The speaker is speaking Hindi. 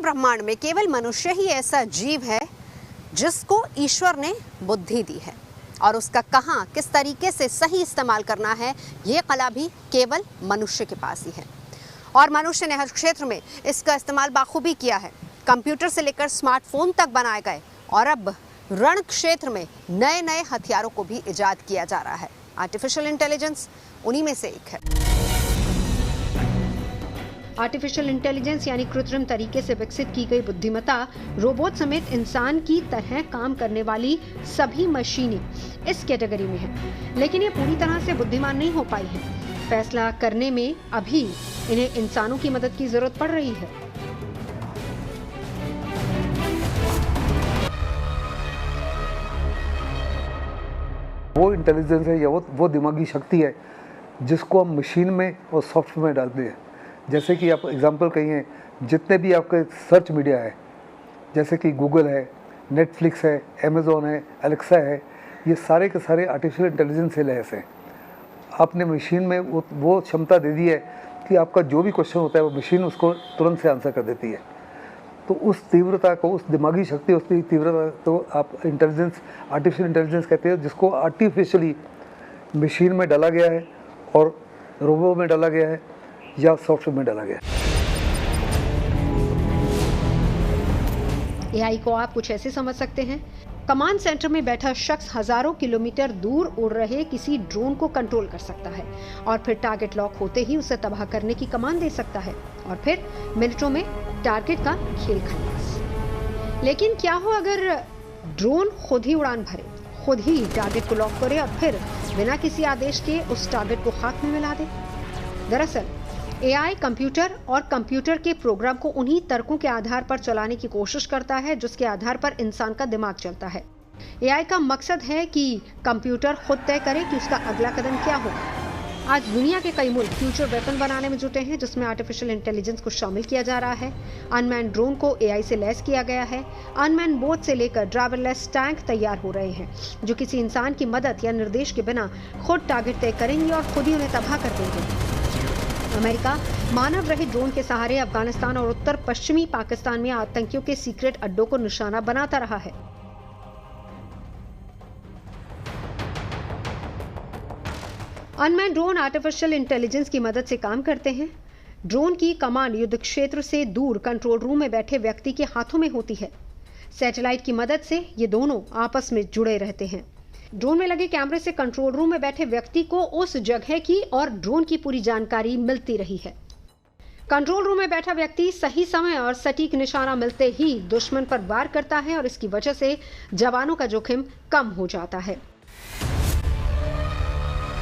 ब्रह्मांड में केवल मनुष्य ही ऐसा जीव है जिसको ईश्वर ने बुद्धि दी है और उसका कहाँ किस तरीके से सही इस्तेमाल करना है ये कला भी केवल मनुष्य के पास ही है। और मनुष्य ने हर क्षेत्र में इसका इस्तेमाल बाखूबी किया है। कंप्यूटर से लेकर स्मार्टफोन तक बनाए गए और अब रण क्षेत्र में नए नए हथियारों को भी इजाद किया जा रहा है। आर्टिफिशियल इंटेलिजेंस उन्हीं में से एक है। आर्टिफिशियल इंटेलिजेंस यानी कृत्रिम तरीके से विकसित की गई बुद्धिमत्ता रोबोट समेत इंसान की तरह काम करने वाली सभी मशीनें इस कैटेगरी में है, लेकिन ये पूरी तरह से बुद्धिमान नहीं हो पाई है। फैसला करने में अभी इन्हें इंसानों की मदद की जरूरत पड़ रही है। वो इंटेलिजेंस है या वो दिमागी शक्ति है जिसको हम मशीन में और सॉफ्टवेयर में डालते हैं। जैसे कि आप एग्जांपल कहिए, जितने भी आपके सर्च मीडिया है, जैसे कि गूगल है, नेटफ्लिक्स है, अमेज़ॉन है, एलेक्सा है, ये सारे के सारे आर्टिफिशियल इंटेलिजेंस से लैस हैं। आपने मशीन में वो क्षमता दे दी है कि आपका जो भी क्वेश्चन होता है वो मशीन उसको तुरंत से आंसर कर देती है। तो उस तीव्रता को, उस दिमागी शक्ति, उस तीव्रता तो आप इंटेलिजेंस, आर्टिफिशियल इंटेलिजेंस कहते हैं, जिसको आर्टिफिशियली मशीन में डाला गया है और रोबो में डाला गया है या सॉफ्टवेयर में डाला गया है। एआई को आप कुछ ऐसे समझ सकते हैं, कमांड सेंटर में बैठा शख्स हजारों किलोमीटर दूर उड़ रहे किसी ड्रोन को कंट्रोल कर सकता है और फिर टारगेट लॉक होते ही उसे तबाह करने की कमांड दे सकता है और फिर मिनटों में टारगेट का खेल खलास। लेकिन क्या हो अगर ड्रोन खुद ही उड़ान भरे, खुद ही टारगेट को लॉक करे और फिर बिना किसी आदेश के उस टारगेट को खाक में मिला दे? दरअसल एआई कंप्यूटर और कंप्यूटर के प्रोग्राम को उन्हीं तर्कों के आधार पर चलाने की कोशिश करता है जिसके आधार पर इंसान का दिमाग चलता है। एआई का मकसद है कि कंप्यूटर खुद तय करे कि उसका अगला कदम क्या होगा। आज दुनिया के कई मुल्क फ्यूचर वेपन बनाने में जुटे हैं जिसमें आर्टिफिशियल इंटेलिजेंस को शामिल किया जा रहा है। अनमैन ड्रोन को एआई से लैस किया गया है। अनमैन बोट से लेकर ड्राइवरलेस टैंक तैयार हो रहे हैं जो किसी इंसान की मदद या निर्देश के बिना खुद टारगेट तय करेंगे और खुद ही उन्हें तबाह कर देंगे। अमेरिका मानव रहित ड्रोन के सहारे अफगानिस्तान और उत्तर पश्चिमी पाकिस्तान में आतंकियों के सीक्रेट अड्डों को निशाना बनाता रहा है। अनमैन ड्रोन आर्टिफिशियल इंटेलिजेंस की मदद से काम करते हैं। ड्रोन की कमांड युद्ध क्षेत्र से दूर कंट्रोल रूम में बैठे व्यक्ति के हाथों में होती है। सैटेलाइट की मदद से ये दोनों आपस में जुड़े रहते हैं। ड्रोन में लगे कैमरे से कंट्रोल रूम में बैठे व्यक्ति को उस जगह की और ड्रोन की पूरी जानकारी मिलती रही है। कंट्रोल रूम में बैठा व्यक्ति सही समय और सटीक निशाना मिलते ही दुश्मन पर वार करता है और इसकी वजह से जवानों का जोखिम कम हो जाता है।